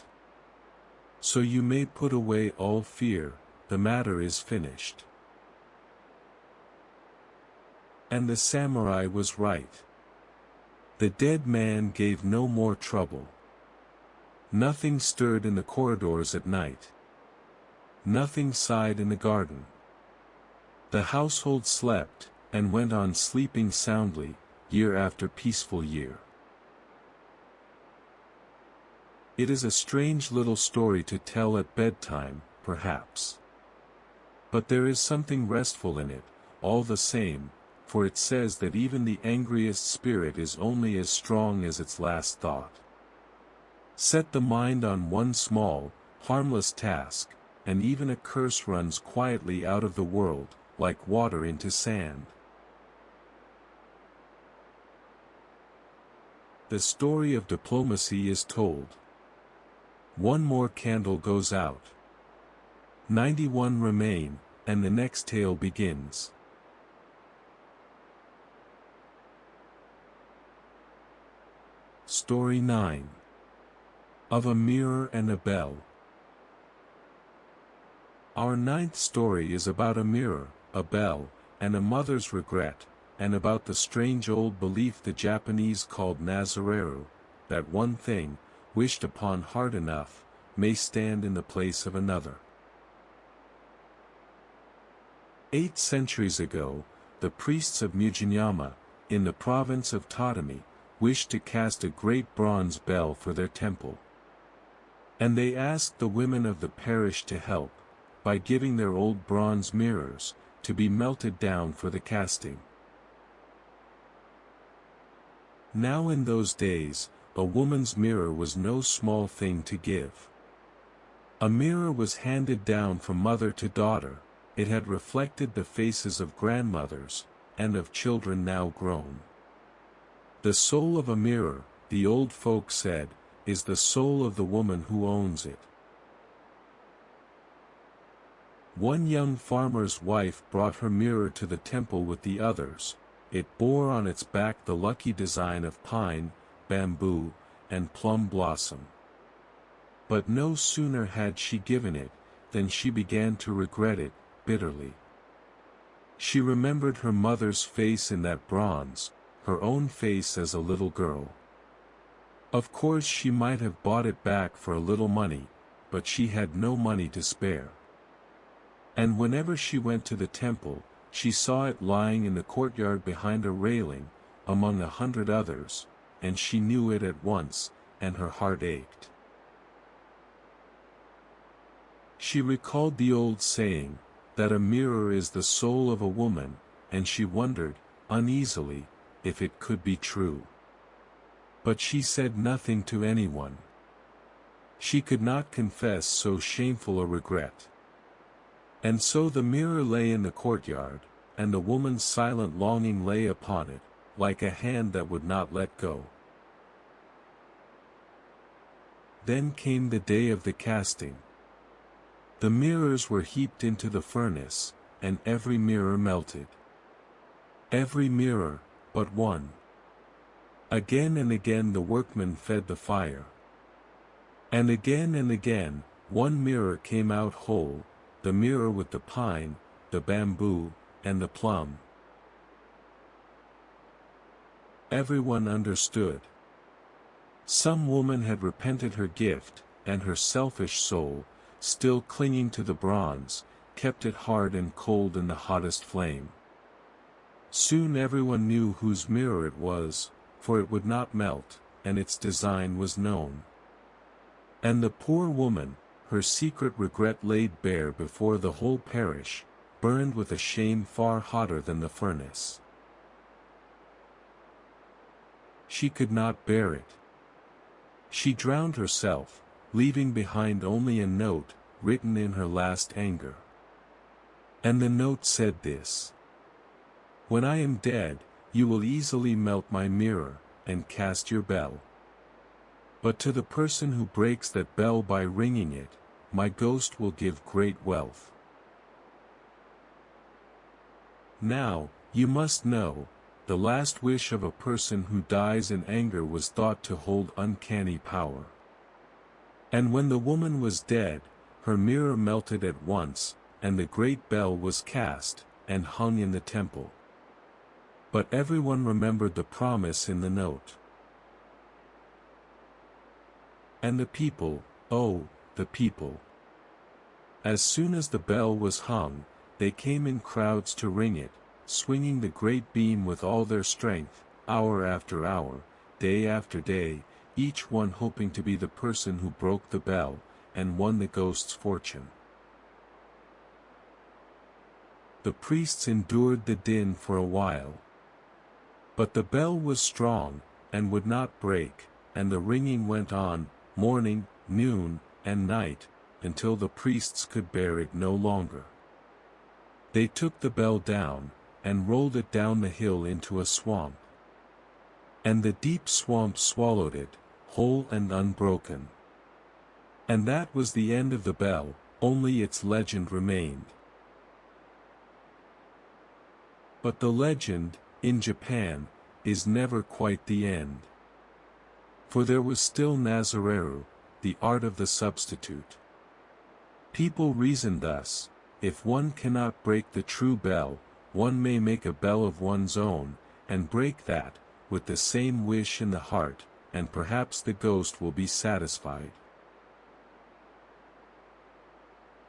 So you may put away all fear, the matter is finished. And the samurai was right. The dead man gave no more trouble. Nothing stirred in the corridors at night. Nothing sighed in the garden. The household slept, and went on sleeping soundly, year after peaceful year. It is a strange little story to tell at bedtime, perhaps. But there is something restful in it, all the same, for it says that even the angriest spirit is only as strong as its last thought. Set the mind on one small, harmless task, and even a curse runs quietly out of the world, like water into sand. The story of diplomacy is told. One more candle goes out. 91 remain, and the next tale begins. Story 9. Of a Mirror and a Bell. Our ninth story is about a mirror, a bell, and a mother's regret, and about the strange old belief the Japanese called nazareru, that one thing, wished upon hard enough, may stand in the place of another. 8 centuries ago, the priests of Mujina, in the province of Tatami, wished to cast a great bronze bell for their temple. And they asked the women of the parish to help, by giving their old bronze mirrors, to be melted down for the casting. Now in those days, a woman's mirror was no small thing to give. A mirror was handed down from mother to daughter, it had reflected the faces of grandmothers, and of children now grown. The soul of a mirror, the old folk said, is the soul of the woman who owns it. One young farmer's wife brought her mirror to the temple with the others. It bore on its back the lucky design of pine, bamboo, and plum blossom. But no sooner had she given it, than she began to regret it, bitterly. She remembered her mother's face in that bronze, her own face as a little girl. Of course she might have bought it back for a little money, but she had no money to spare. And whenever she went to the temple, she saw it lying in the courtyard behind a railing, among 100 others, and she knew it at once, and her heart ached. She recalled the old saying, that a mirror is the soul of a woman, and she wondered, uneasily, if it could be true. But she said nothing to anyone. She could not confess so shameful a regret. And so the mirror lay in the courtyard, and the woman's silent longing lay upon it, like a hand that would not let go. Then came the day of the casting. The mirrors were heaped into the furnace, and every mirror melted. Every mirror, but one. Again and again the workmen fed the fire. And again, one mirror came out whole, the mirror with the pine, the bamboo, and the plum. Everyone understood. Some woman had repented her gift, and her selfish soul, still clinging to the bronze, kept it hard and cold in the hottest flame. Soon everyone knew whose mirror it was, for it would not melt, and its design was known. And the poor woman, her secret regret laid bare before the whole parish, burned with a shame far hotter than the furnace. She could not bear it. She drowned herself, leaving behind only a note, written in her last anger. And the note said this: "When I am dead, you will easily melt my mirror, and cast your bell. But to the person who breaks that bell by ringing it, my ghost will give great wealth." Now, you must know, the last wish of a person who dies in anger was thought to hold uncanny power. And when the woman was dead, her mirror melted at once, and the great bell was cast, and hung in the temple. But everyone remembered the promise in the note. And the people, oh, the people! As soon as the bell was hung, they came in crowds to ring it, swinging the great beam with all their strength, hour after hour, day after day, each one hoping to be the person who broke the bell, and won the ghost's fortune. The priests endured the din for a while. But the bell was strong, and would not break, and the ringing went on, morning, noon, and night, until the priests could bear it no longer. They took the bell down, and rolled it down the hill into a swamp. And the deep swamp swallowed it, whole and unbroken. And that was the end of the bell, only its legend remained. But the legend, in Japan, is never quite the end. For there was still Nazareru, the art of the substitute. People reasoned thus: if one cannot break the true bell, one may make a bell of one's own, and break that, with the same wish in the heart, and perhaps the ghost will be satisfied.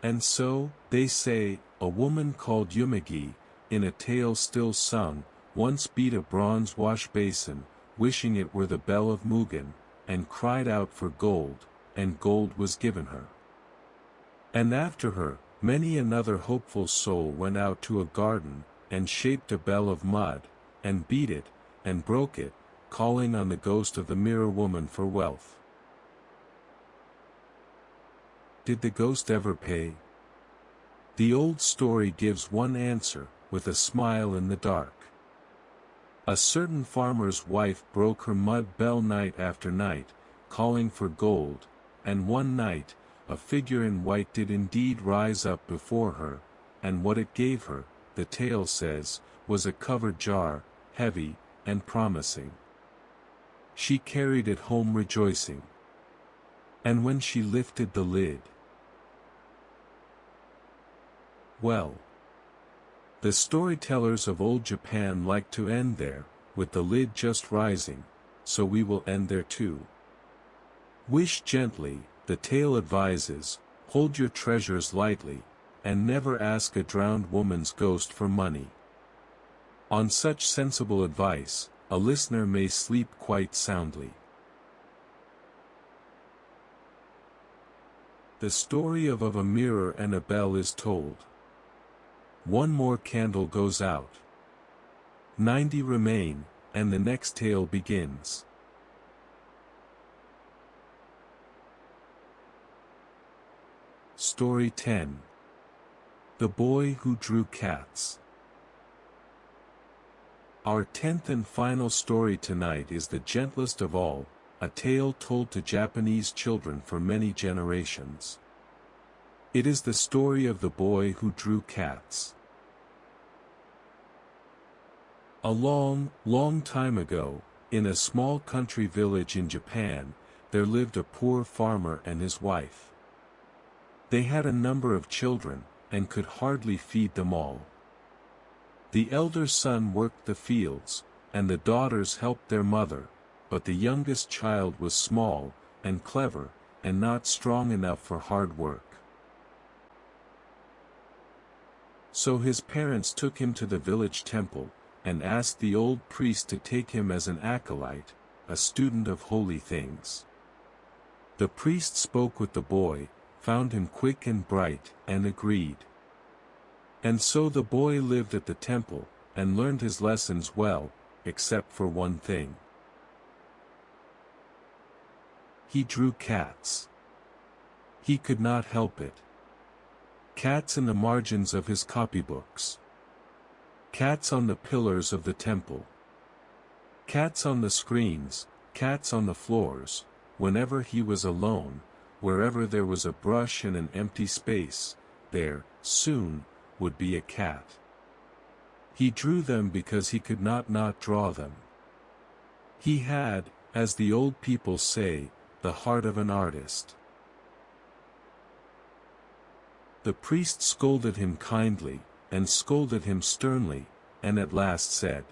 And so, they say, a woman called Yumagi, in a tale still sung, once beat a bronze wash basin, wishing it were the bell of Mugen, and cried out for gold, and gold was given her. And after her, many another hopeful soul went out to a garden, and shaped a bell of mud, and beat it, and broke it, calling on the ghost of the mirror woman for wealth. Did the ghost ever pay? The old story gives one answer, with a smile in the dark. A certain farmer's wife broke her mud bell night after night, calling for gold, and one night, a figure in white did indeed rise up before her, and what it gave her, the tale says, was a covered jar, heavy, and promising. She carried it home rejoicing. And when she lifted the lid, well, the storytellers of old Japan like to end there, with the lid just rising, so we will end there too. Wish gently, the tale advises, hold your treasures lightly, and never ask a drowned woman's ghost for money. On such sensible advice, a listener may sleep quite soundly. The story of a mirror and a bell is told. One more candle goes out. 90 remain, and the next tale begins. Story 10. The Boy Who Drew Cats. Our 10th and final story tonight is the gentlest of all, a tale told to Japanese children for many generations. It is the story of the boy who drew cats. A long, long time ago, in a small country village in Japan, there lived a poor farmer and his wife. They had a number of children, and could hardly feed them all. The elder son worked the fields, and the daughters helped their mother, but the youngest child was small, and clever, and not strong enough for hard work. So his parents took him to the village temple, and asked the old priest to take him as an acolyte, a student of holy things. The priest spoke with the boy, found him quick and bright, and agreed. And so the boy lived at the temple, and learned his lessons well, except for one thing. He drew cats. He could not help it. Cats in the margins of his copybooks. Cats on the pillars of the temple. Cats on the screens, cats on the floors. Whenever he was alone, wherever there was a brush and an empty space, there, soon, would be a cat. He drew them because he could not draw them. He had, as the old people say, the heart of an artist. The priest scolded him kindly, and scolded him sternly, and at last said,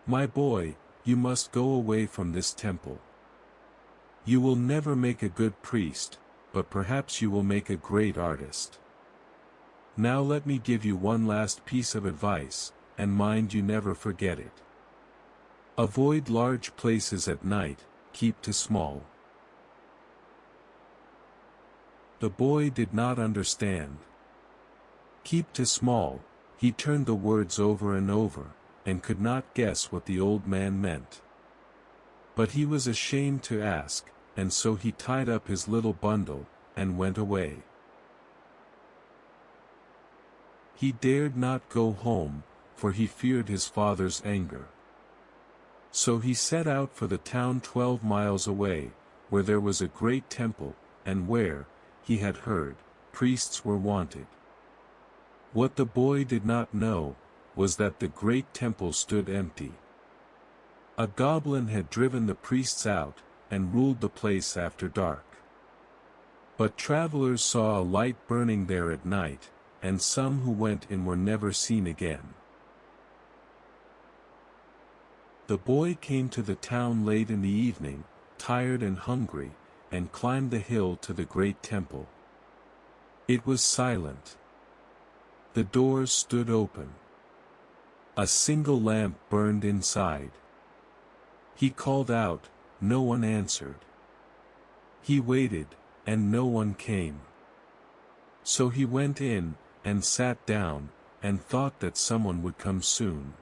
"My boy, you must go away from this temple. You will never make a good priest, but perhaps you will make a great artist. Now let me give you one last piece of advice, and mind you never forget it. Avoid large places at night, keep to small." The boy did not understand. Keep to small, he turned the words over and over, and could not guess what the old man meant. But he was ashamed to ask, and so he tied up his little bundle, and went away. He dared not go home, for he feared his father's anger. So he set out for the town 12 miles away, where there was a great temple, and where, he had heard, priests were wanted. What the boy did not know, was that the great temple stood empty. A goblin had driven the priests out, and ruled the place after dark. But travelers saw a light burning there at night, and some who went in were never seen again. The boy came to the town late in the evening, tired and hungry, and climbed the hill to the great temple. It was silent. The doors stood open. A single lamp burned inside. He called out, no one answered. He waited, and no one came. So he went in, and sat down, and thought that someone would come soon.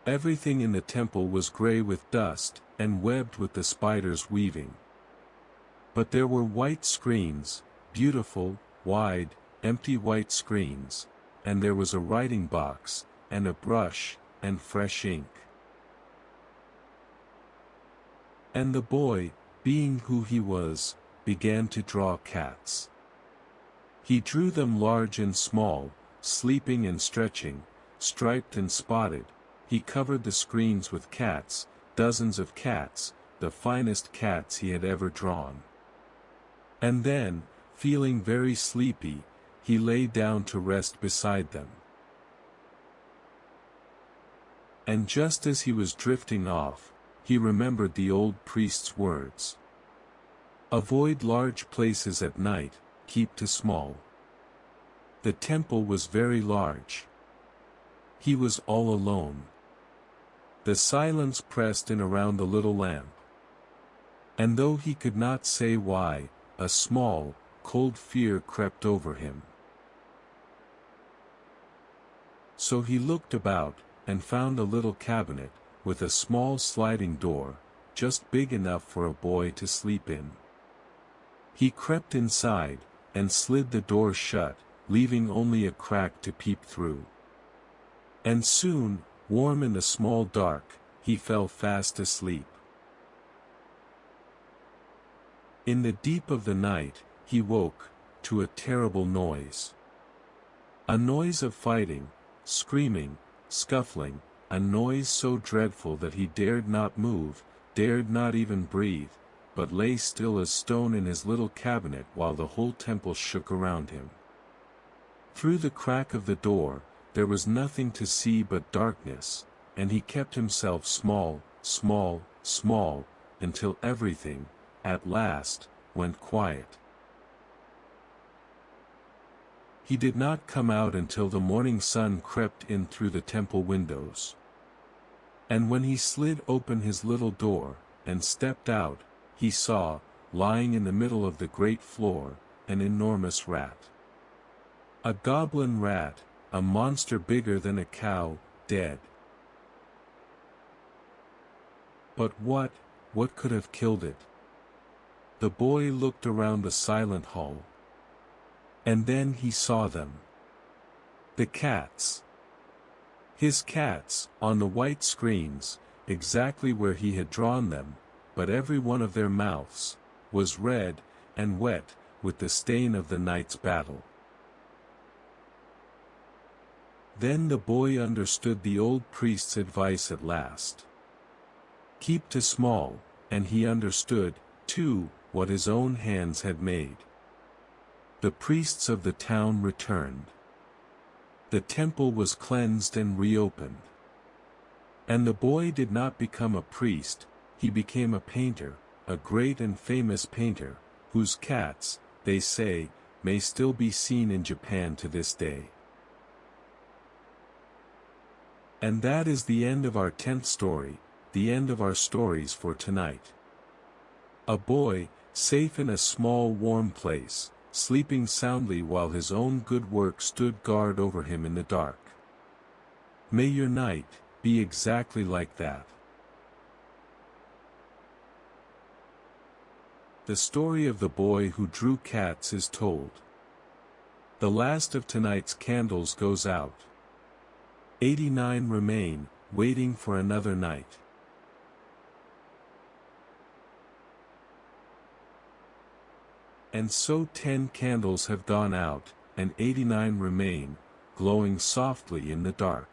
Everything in the temple was gray with dust, and webbed with the spiders' weaving. But there were white screens, beautiful, wide, empty white screens, and there was a writing box, and a brush, and fresh ink. And the boy, being who he was, began to draw cats. He drew them large and small, sleeping and stretching, striped and spotted. He covered the screens with cats, dozens of cats, the finest cats he had ever drawn. And then, feeling very sleepy, he lay down to rest beside them. And just as he was drifting off, he remembered the old priest's words. Avoid large places at night, keep to small. The temple was very large. He was all alone. The silence pressed in around the little lamp. And though he could not say why, a small, cold fear crept over him. So he looked about, and found a little cabinet, with a small sliding door, just big enough for a boy to sleep in. He crept inside, and slid the door shut, leaving only a crack to peep through. And soon, warm in the small dark, he fell fast asleep. In the deep of the night, he woke, to a terrible noise. A noise of fighting, screaming, scuffling, a noise so dreadful that he dared not move, dared not even breathe, but lay still as stone in his little cabinet while the whole temple shook around him. Through the crack of the door, there was nothing to see but darkness, and he kept himself small, small, small, until everything, at last, went quiet. He did not come out until the morning sun crept in through the temple windows. And when he slid open his little door, and stepped out, he saw, lying in the middle of the great floor, an enormous rat. A goblin rat, a monster bigger than a cow, dead. But what could have killed it? The boy looked around the silent hall. And then he saw them. The cats. His cats, on the white screens, exactly where he had drawn them, but every one of their mouths, was red, and wet, with the stain of the night's battle. Then the boy understood the old priest's advice at last. Keep to small, and he understood, too, what his own hands had made. The priests of the town returned. The temple was cleansed and reopened. And the boy did not become a priest, he became a painter, a great and famous painter, whose cats, they say, may still be seen in Japan to this day. And that is the end of our 10th story, the end of our stories for tonight. A boy, safe in a small warm place, sleeping soundly while his own good work stood guard over him in the dark. May your night be exactly like that. The story of the boy who drew cats is told. The last of tonight's candles goes out. 89 remain, waiting for another night. And so 10 candles have gone out, and 89 remain, glowing softly in the dark.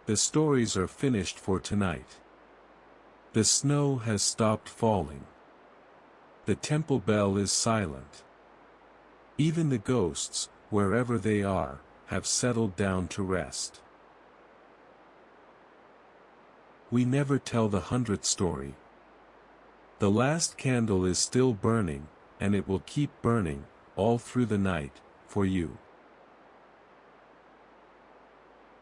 The stories are finished for tonight. The snow has stopped falling. The temple bell is silent. Even the ghosts, wherever they are, have settled down to rest. We never tell the 100th story. The last candle is still burning, and it will keep burning, all through the night, for you.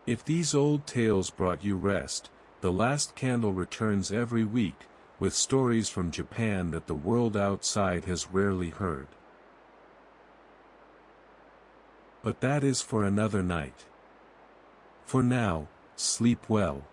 If these old tales brought you rest, the last candle returns every week, with stories from Japan that the world outside has rarely heard. But that is for another night. For now, sleep well.